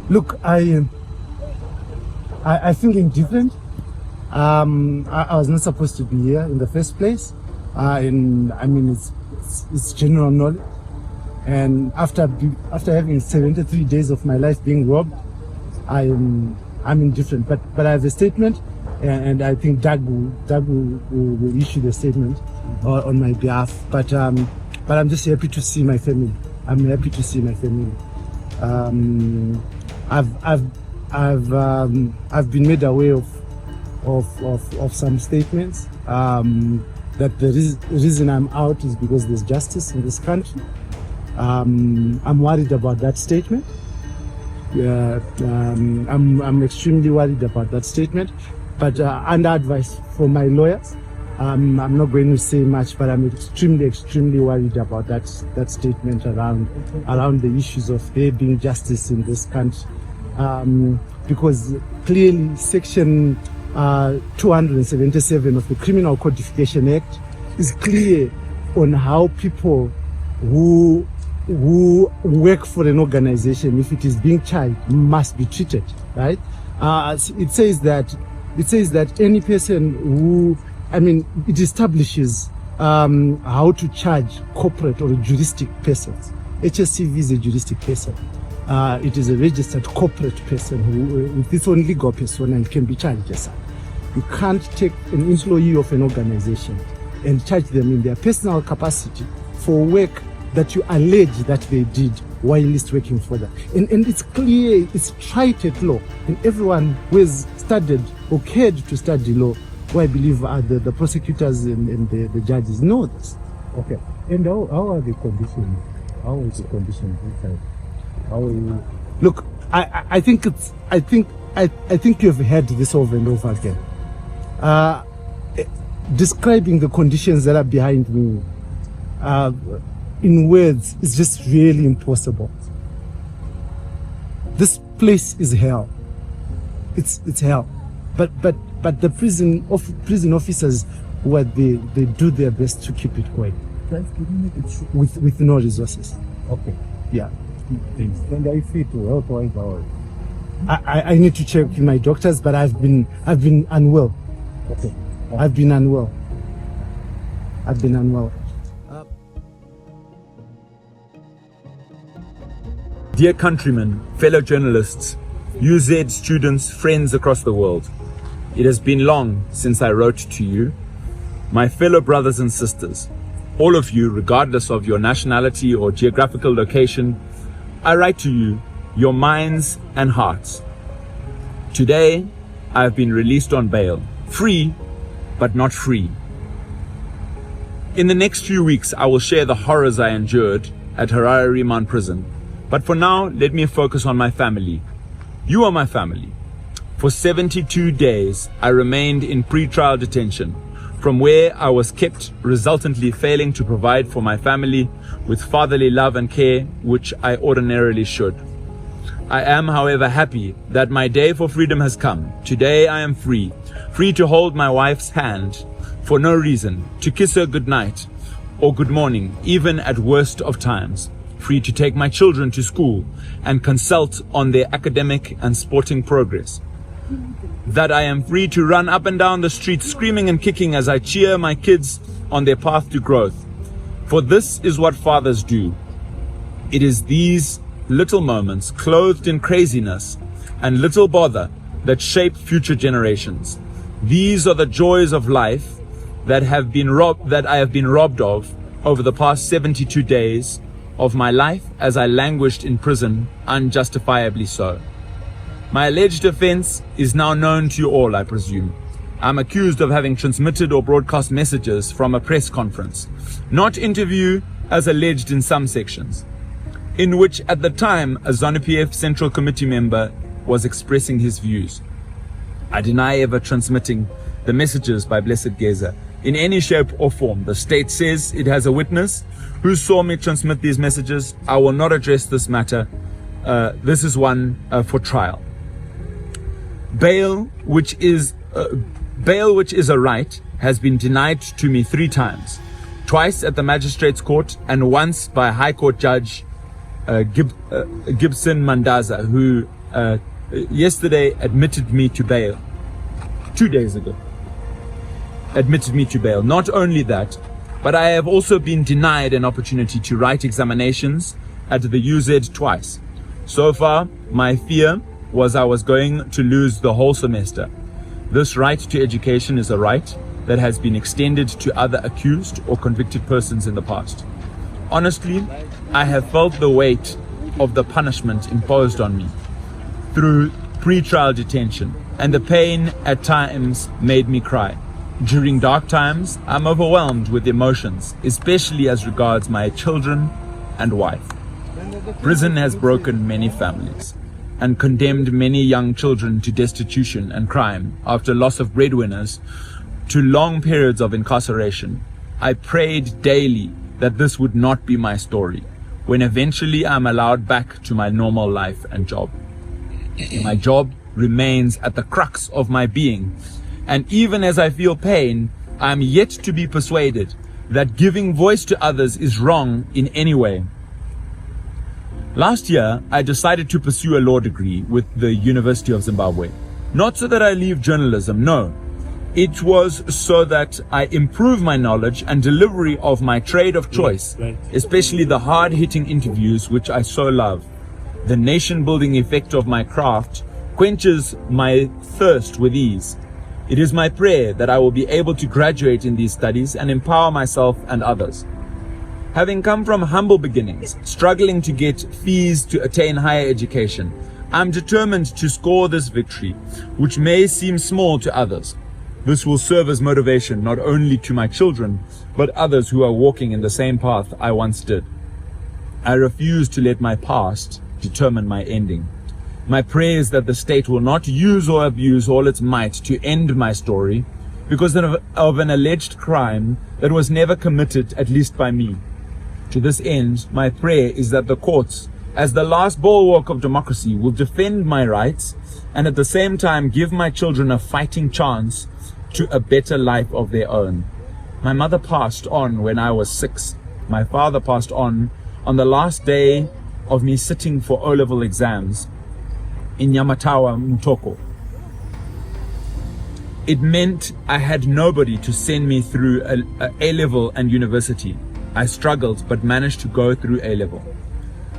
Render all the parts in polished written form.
Look, I feel indifferent. I was not supposed to be here in the first place. And I mean, it's general knowledge. And after having 73 days of my life being robbed, I'm indifferent. But I have a statement, and I think Doug will issue the statement on my behalf. But I'm just happy to see my family. I'm happy to see my family. I've been made aware of some statements that the reason I'm out is because there's justice in this country. I'm worried about that statement. I'm extremely worried about that statement. But under advice from my lawyers, I'm not going to say much, but I'm extremely worried about that statement around the issues of there being justice in this country. Because clearly Section 277 of the Criminal Codification Act is clear on how people who work for an organization, if it is being charged, must be treated, right? It says that any person who, it establishes how to charge corporate or juristic persons. HSCV is a juristic person. It is a registered corporate person who, with its own legal persona, and can be charged as such. You can't take an employee of an organization and charge them in their personal capacity for work that you allege that they did while working for them. And it's clear, it's tried at law. And everyone who has studied or cared to study law, who I believe are the prosecutors and the judges, know this. Okay. And how are the conditions? How is the condition inside? How are you? Look, I think you've heard this over and over again. Describing the conditions that are behind me in words is just really impossible. This place is hell. It's hell. But the prison officers, they do their best to keep it quiet. With no resources. Okay. Yeah. And I feel to health-wise or? I need to check with my doctors, but I've been unwell. Okay. I've been unwell. Dear countrymen, fellow journalists, UZ students, friends across the world, it has been long since I wrote to you. My fellow brothers and sisters, all of you, regardless of your nationality or geographical location, I write to you, your minds and hearts. Today, I have been released on bail, free, but not free. In the next few weeks, I will share the horrors I endured at Harare Remand Prison. But for now, let me focus on my family. You are my family. For 72 days, I remained in pre-trial detention, from where I was kept, resultantly failing to provide for my family with fatherly love and care, which I ordinarily should. I am, however, happy that my day for freedom has come. Today I am free to hold my wife's hand for no reason, to kiss her good night or good morning, even at worst of times. Free to take my children to school and consult on their academic and sporting progress. That I am free to run up and down the street screaming and kicking as I cheer my kids on their path to growth. For this is what fathers do. It is these little moments clothed in craziness and little bother that shape future generations. These are the joys of life that I have been robbed of over the past 72 days of my life as I languished in prison, unjustifiably so. My alleged offense is now known to you all, I presume. I'm accused of having transmitted or broadcast messages from a press conference, not interview as alleged in some sections, in which at the time a ZANU-PF Central Committee member was expressing his views. I deny ever transmitting the messages by Blessed Mhlanga in any shape or form. The state says it has a witness who saw me transmit these messages. I will not address this matter. This is one for trial. Bail, which is a right, has been denied to me 3 times. Twice at the magistrate's court and once by a high court judge Gibson Mandaza, who yesterday admitted me to bail. 2 days ago, admitted me to bail. Not only that, but I have also been denied an opportunity to write examinations at the UZ twice. So far, my fear was I was going to lose the whole semester. This right to education is a right that has been extended to other accused or convicted persons in the past. Honestly, I have felt the weight of the punishment imposed on me through pre-trial detention, and the pain at times made me cry. During dark times, I'm overwhelmed with emotions, especially as regards my children and wife. Prison has broken many families and condemned many young children to destitution and crime after loss of breadwinners to long periods of incarceration. I prayed daily that this would not be my story when eventually I'm allowed back to my normal life and job. My job remains at the crux of my being, and even as I feel pain, I am yet to be persuaded that giving voice to others is wrong in any way. Last year, I decided to pursue a law degree with the University of Zimbabwe. Not so that I leave journalism, no. It was so that I improve my knowledge and delivery of my trade of choice, especially the hard-hitting interviews which I so love. The nation-building effect of my craft quenches my thirst with ease. It is my prayer that I will be able to graduate in these studies and empower myself and others. Having come from humble beginnings, struggling to get fees to attain higher education, I'm determined to score this victory, which may seem small to others. This will serve as motivation not only to my children, but others who are walking in the same path I once did. I refuse to let my past determine my ending. My prayer is that the state will not use or abuse all its might to end my story because of an alleged crime that was never committed, at least by me. To this end, my prayer is that the courts, as the last bulwark of democracy, will defend my rights and at the same time give my children a fighting chance to a better life of their own. My mother passed on when I was 6. My father passed on the last day of me sitting for O-level exams in Yamatawa, Mutoko. It meant I had nobody to send me through A-level and university. I struggled but managed to go through A-level.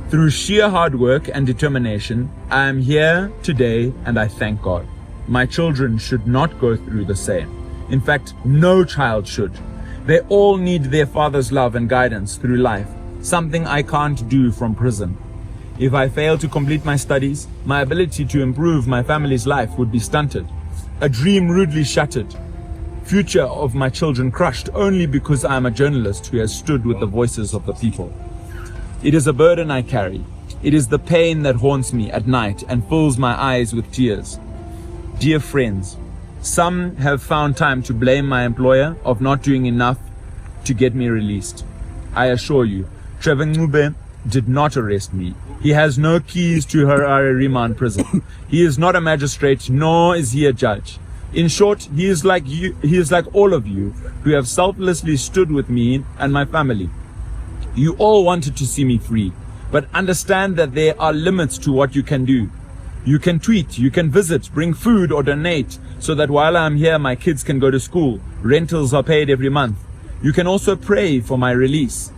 Through sheer hard work and determination, I am here today and I thank God. My children should not go through the same. In fact, no child should. They all need their father's love and guidance through life, something I can't do from prison. If I fail to complete my studies, my ability to improve my family's life would be stunted. A dream rudely shattered. Future of my children crushed only because I am a journalist who has stood with the voices of the people. It is a burden I carry. It is the pain that haunts me at night and fills my eyes with tears. Dear friends, some have found time to blame my employer of not doing enough to get me released. I assure you, Trevor Ngube did not arrest me. He has no keys to Harare remand prison. He is not a magistrate, nor is he a judge. In short, he is like you. He is like all of you who have selflessly stood with me and my family. You all wanted to see me free, but understand that there are limits to what you can do. You can tweet, you can visit, bring food or donate so that while I'm here my kids can go to school. Rentals are paid every month. You can also pray for my release.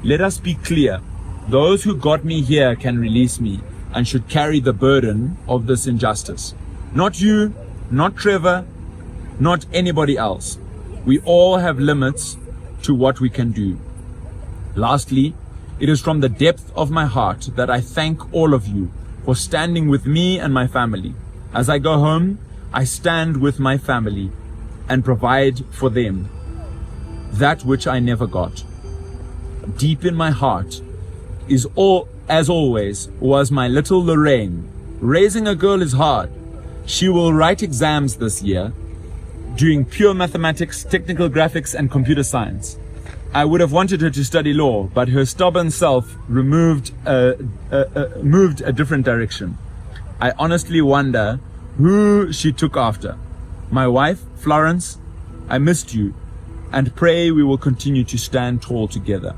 Let us be clear. Those who got me here can release me and should carry the burden of this injustice. Not you, not Trevor, not anybody else. We all have limits to what we can do. Lastly, it is from the depth of my heart that I thank all of you for standing with me and my family. As I go home, I stand with my family and provide for them that which I never got. Deep in my heart is as always, was my little Lorraine. Raising a girl is hard. She will write exams this year, doing pure mathematics, technical graphics, and computer science. I would have wanted her to study law, but her stubborn self moved a different direction. I honestly wonder who she took after. My wife, Florence, I missed you, and pray we will continue to stand tall together.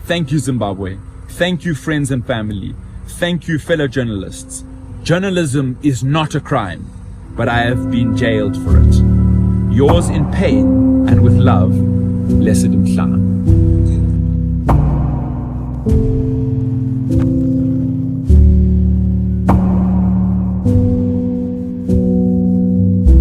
Thank you, Zimbabwe. Thank you, friends and family. Thank you, fellow journalists. Journalism is not a crime, but I have been jailed for it. Yours in pain and with love, Blessed Mhlanga.